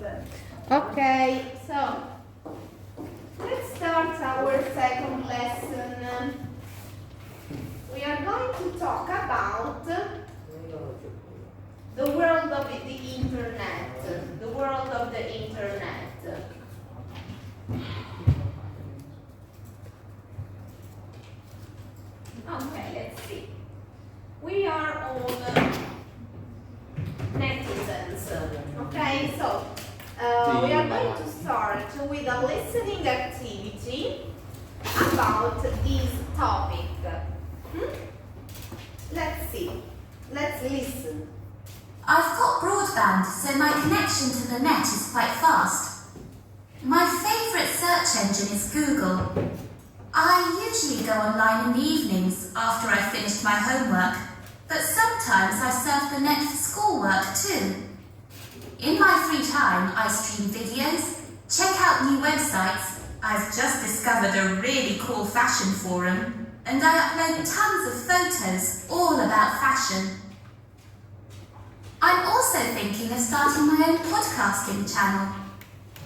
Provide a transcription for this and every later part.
Okay, so let's start our second lesson. We are going to talk about the world of the internet. The world of the internet. Okay, let's see. We are all netizens. Okay, so we are going to start with a listening activity about this topic. Let's see. Let's listen. I've got broadband, so my connection to the net is quite fast. My favourite search engine is Google. I usually go online in the evenings after I've finished my homework, but sometimes I surf the net for schoolwork too. In my free time, I stream videos, check out new websites. I've just discovered a really cool fashion forum, and I upload tons of photos all about fashion. I'm also thinking of starting my own podcasting channel.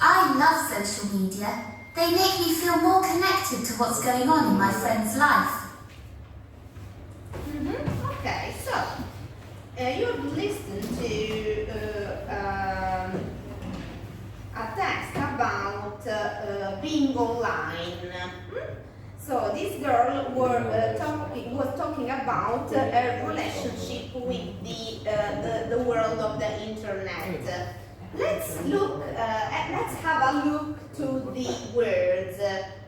I love social media. They make me feel more connected to what's going on in my friend's life. Okay, so you've listened to a text about being online. So this girl was talking about a relationship with the world of the internet. Let's have a look to the words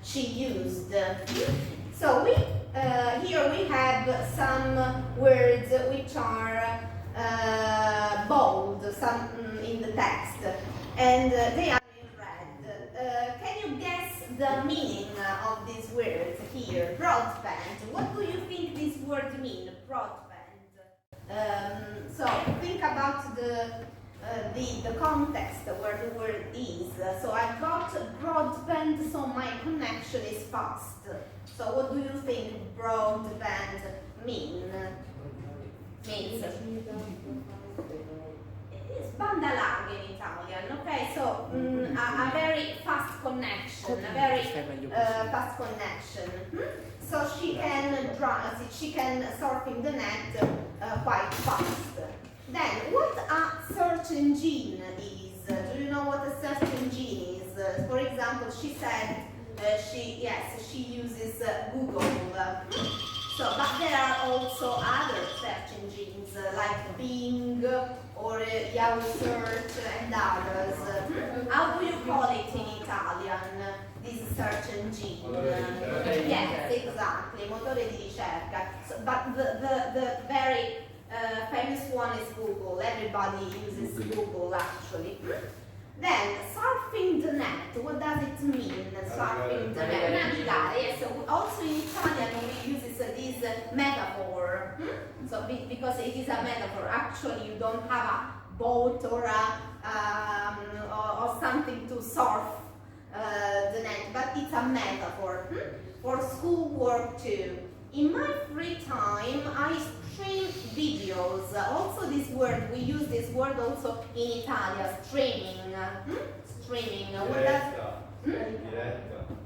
she used. So here we have some words which are bold, some in the text, and they are in red. Can you guess the meaning of these words here? Broadband. What do you think this word means? Broadband. So think about the context where the word is. So I've got broadband, so my connection is fast. So what do you think broadband means? It's banda larga in Italian, okay? So a very fast connection, fast connection. So she can surf in the net quite fast. Then, what a search engine is? Do you know what a search engine is? For example, she said she uses Google. So, but there are also other search engines like Bing or Yahoo Search and others. How do you call it in Italian? This search engine? Yes, exactly, motore di ricerca. So, but the very famous one is Google. Everybody uses Google actually. Then surfing the net. What does it mean? Surfing the net. Navigare. Yes. So also in Italian we use this metaphor. So because it is a metaphor. Actually, you don't have a boat or or something to surf the net, but it's a metaphor for schoolwork too. In my free time, I stream videos. Also this word, we use this word also in Italian, streaming. Streaming. What does?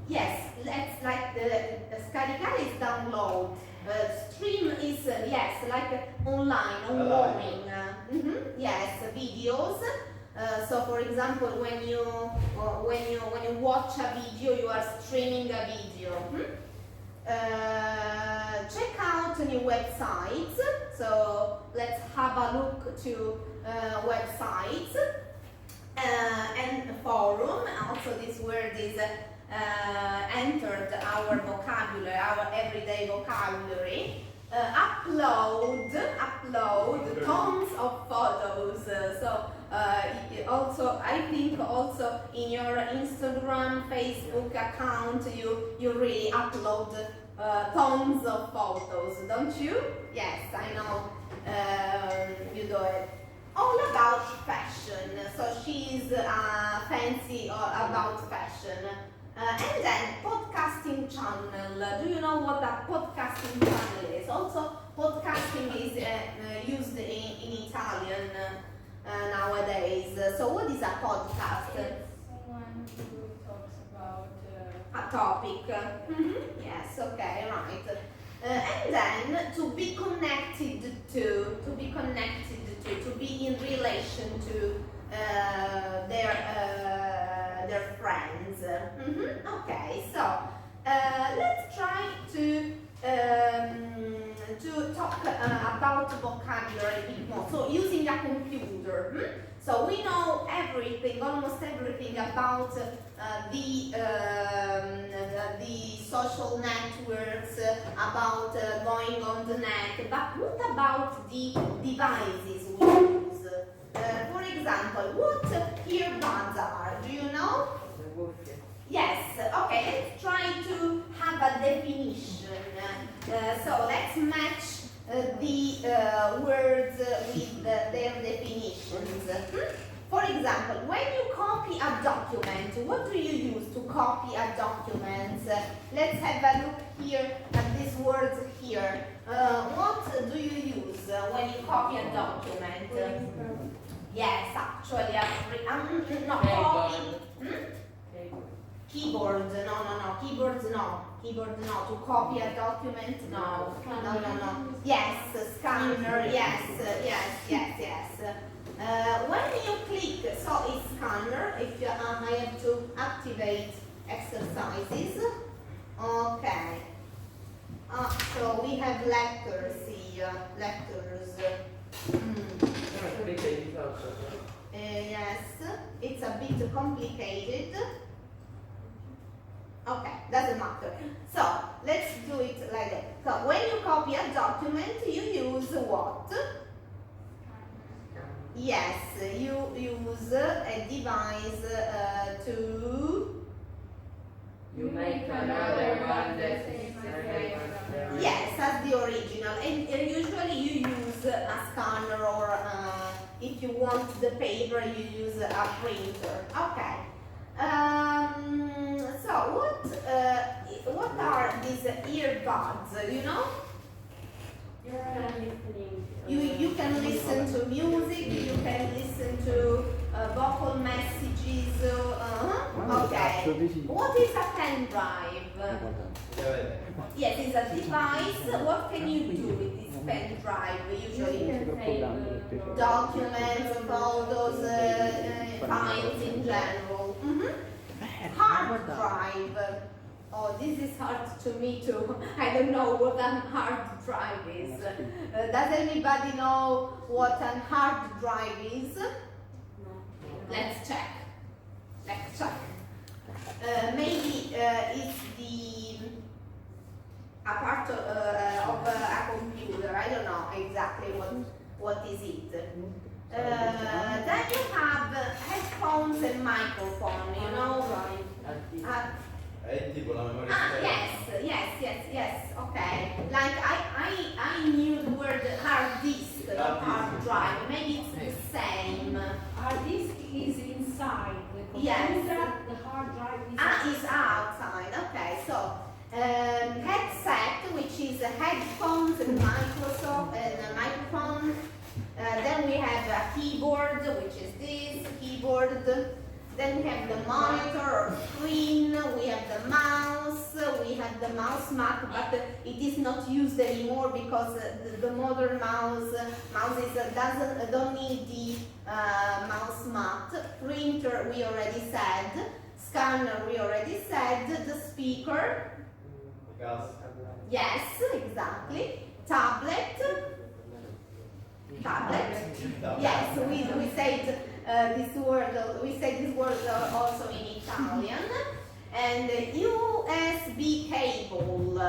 Yes, let's like the scaricare is download. Stream is like online, online. Yes, videos. So for example, when you watch a video, you are streaming a video. Check out new websites. So let's have a look to websites and forum. Also, this word is entered our vocabulary, our everyday vocabulary. Upload tons of photos. Also, I think also in your Instagram, Facebook account, you really upload tons of photos, don't you? Yes, I know you do it. All about fashion. So she's fancy about fashion. And then podcasting channel. Do you know what a podcasting channel is? Also, podcasting is used in Italian nowadays. So what is a podcast? It's someone who talks about A topic. Yes, okay, right. And then to be connected to be in relation to their friends. Okay, so let's try to talk about vocabulary a bit more. So using a computer. So we know everything, almost everything about the social networks, about going on the net. But what about the devices we use? For example, what earbuds are? Do you know? Yes. Okay. Let's try to have a definition. So let's match the words with their definitions. For example, when you copy a document, what do you use to copy a document? Let's have a look here at these words here. What do you use when you copy a document? Yes, actually, no, copy. Keyboard, no, keyboards, no. Keyboard, no. To copy a document, no. No. Yes, scanner, yes. When you click, so it's scanner, if you, I have to activate exercises. Okay. So we have letters here, letters. Yes, it's a bit complicated. Okay, doesn't matter. So let's do it like that. So when you copy a document, you use what? Yes, you use a device to. you make another one that is the same. Yes, as the original. And usually you use a scanner, or if you want the paper, you use a printer. Okay. So what are these earbuds? You know? You can listen to music. You can listen to vocal messages. Okay. What is a pen drive? Yes, it's a device. What can you do with this pen drive? Usually documents, photos, files in general. Hard drive. Oh, this is hard to me too. I don't know what a hard drive is. Does anybody know what a hard drive is? Let's check. Maybe it's a part of a computer. I don't know exactly what is it. Then you have headphones and microphone, you know. Yes, okay. Like I knew the word hard disk, not hard drive. Maybe it's the same. Hard disk is inside the computer. Yes. The hard drive is Is outside. Okay, so headset, which is headphones and Microsoft and a microphone. Then we have a keyboard, which is this keyboard. Then we have the monitor or screen, we have the mouse, we have the mouse mat, but it is not used anymore because the modern mouses don't need the mouse mat. Printer, we already said. Scanner, we already said. The speaker. Yes, exactly. Tablet. Yes, we said this word. We say this word also in Italian. And USB cable.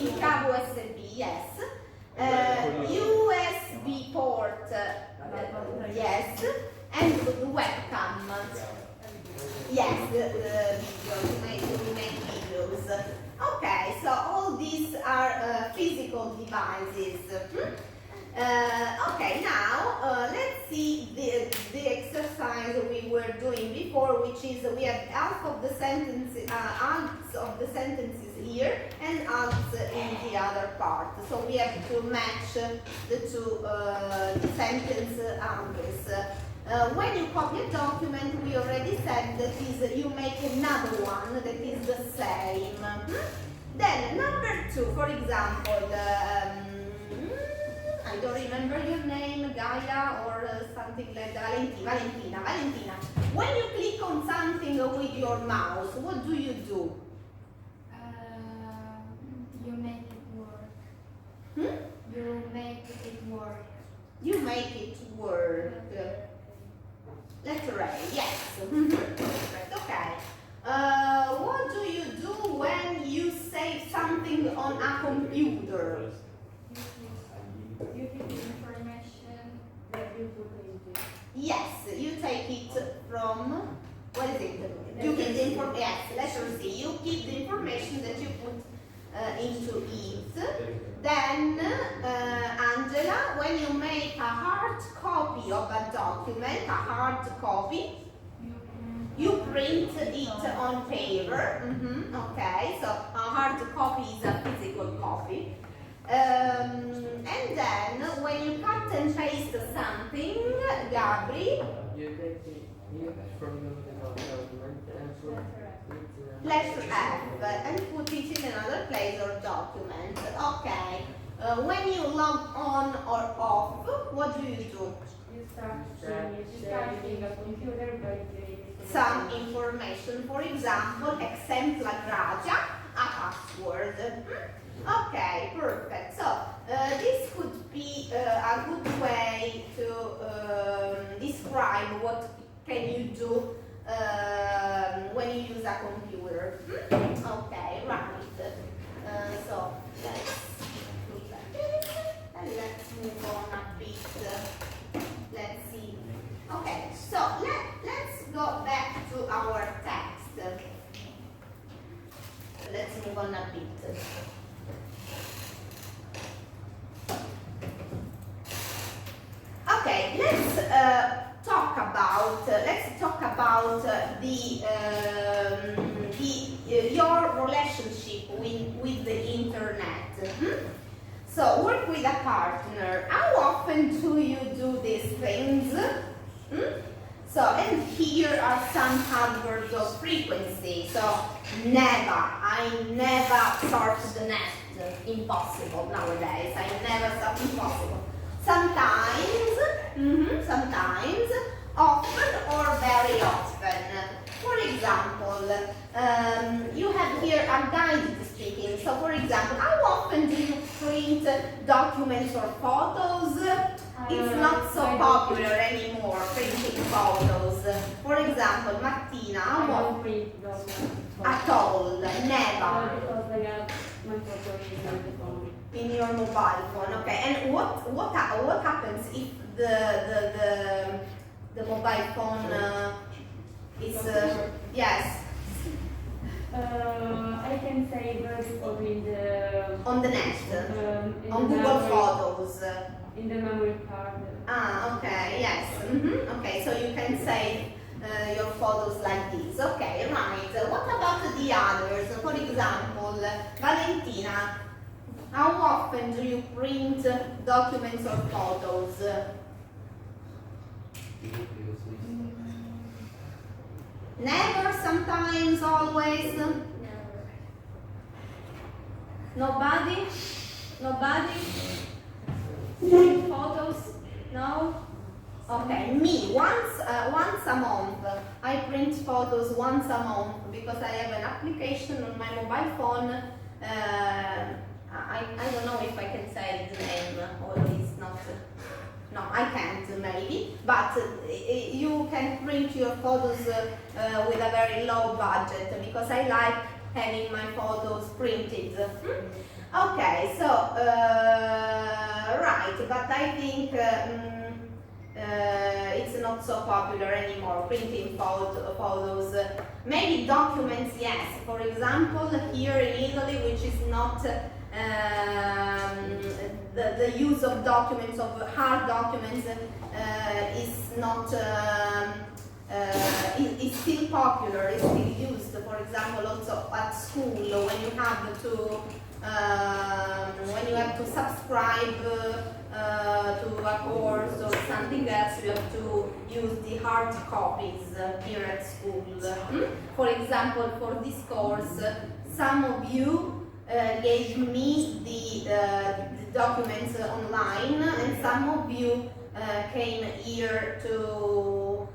Il cavo USB, yes. USB port. Yes. And webcam. Yes, the video. We make videos. Okay, so all these are physical devices. Okay, now let's see the exercise we were doing before, which is we have half of the sentences here and adds in the other part. So we have to match the two sentence angles. When you copy a document, we already said that is you make another one that is the same. Then number 2, for example, I don't remember your name, Gaia or something like that. Valentina. When you click on something with your mouse, what do? You make it work. You make it work. You make it work. Letter A, yes. Perfect, okay. What do you do when you save something on a computer? You give information that you put into. Yes, you take it from, what is it? You give the information, yes, letter C. You keep the information that you put into it. Then, Angela, when you make a hard copy of a document, you print it on paper. Okay, so a hard copy is a physical copy. And then, when you cut and paste something, Gabri, You take it from the document and put it letter F and put it in another place or document. Okay. When you log on or off, what do? You start changing a computer by creating Some information, for example, exempla gracia, a password. Okay, perfect. So this could be a good way to describe what can you do when you use a computer. Okay, right. So let's look at this and let's move on a bit. Let's see. Okay, so let's go back to our text. Let's move on a bit. Okay, let's talk about your relationship with the internet. So work with a partner. How often do you do these things? So, and here are some adverbs of frequency. So, never. I never surf the net. Impossible nowadays. I never surf. Impossible. Sometimes, sometimes, often or very often. For example, you have here a guided speaking. So, for example, how often do you print documents or photos? It's not so popular anymore, printing photos. For example, Martina, I don't print documents. at all, never. Because I have my photo in the phone. In your mobile phone, okay. And what happens if the mobile phone is yes I can save the photo in the on the net, in on the Google memory, Photos? in the memory card. Ah, okay, yes. Okay, so you can save your photos like this. Okay, right. What about the others? For example, Valentina, how often do you print documents or photos? Never, sometimes, always? Never. Nobody? Nobody? Print photos? No? Okay, me, once a month. I print photos once a month because I have an application on my mobile phone. I don't know if I can say the name or it's not. No, I can't maybe, but you can print your photos with a very low budget because I like having my photos printed. Okay, so right, but I think it's not so popular anymore, printing photos. Maybe documents, yes. For example, here in Italy, which is not the use of documents, of hard documents, is not is still popular, is still used. For example, also at school when you have to subscribe to a course or something else, you have to use the hard copies here at school. For example, for this course, some of you gave me the documents online, and some of you came here to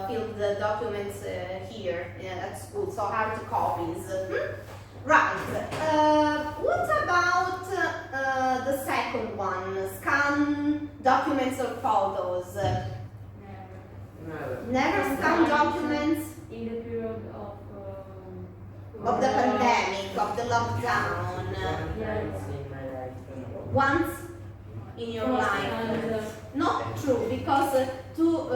fill the documents here at school, so hard copies. Right. What about the second one? Scan documents or photos? Never scan documents In the period of the pandemic, of the lockdown. Once in your life. Not true, because to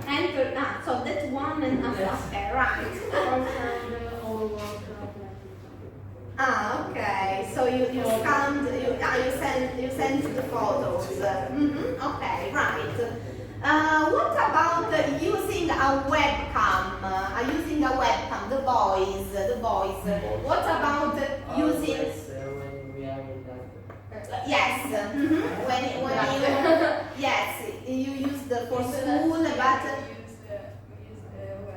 enter. So that's one and okay, right. Okay. So you scanned, you sent the photos. Okay, right. What about using a webcam? Using a webcam, the boys. What about using? Yes. When you yes, you use the for school, but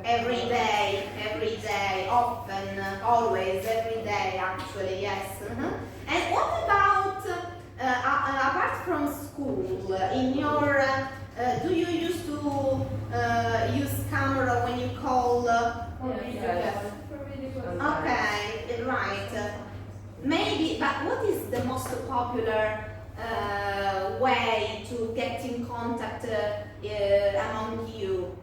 every day, often, always, every day, actually, yes. And what about apart from school? In your do you used to use camera when you call? Okay, right. Maybe, but what is the most popular way to get in contact among you?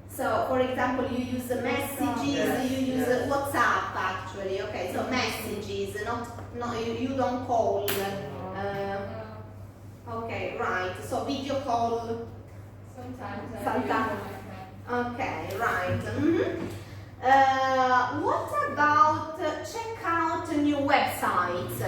So, for example, you use messages, you use WhatsApp actually. Okay, so messages, you don't call. Okay, right. So video call. Sometimes. Okay, right. What about check out new websites?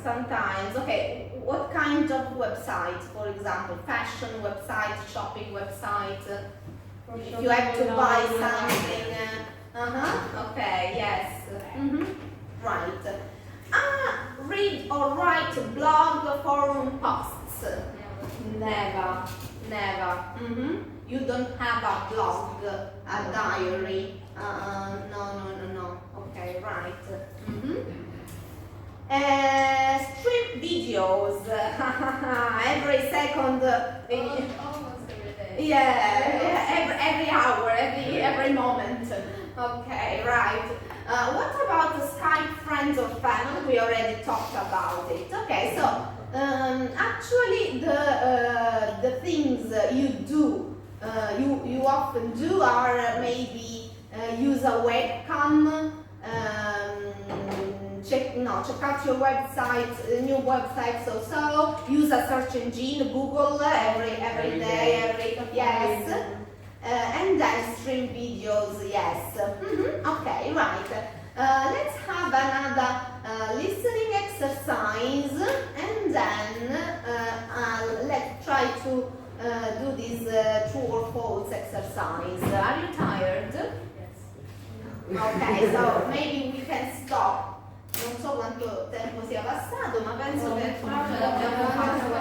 Sometimes. Okay. What kind of websites? For example, fashion website, shopping website. If you have to buy something. Okay. Yes. Right. Read or write blog forum posts. Never. You don't have a blog, a diary. No. Okay, right. Stream videos. Every second. Almost every day. Yeah, every hour, every moment. Okay, right. What about the Skype friends or family? We already talked about it. Okay, so actually the things you do, you often do are maybe use a webcam, check out your website, new websites. So use a search engine, Google every day, yes. And then stream videos, yes. Okay, right. Let's have another listening exercise, and then let's try to do this true or false exercise. Are you tired? Yes. Ok, so maybe we can stop. Non so quanto tempo sia passato, ma penso che ce l'abbiamo fatta.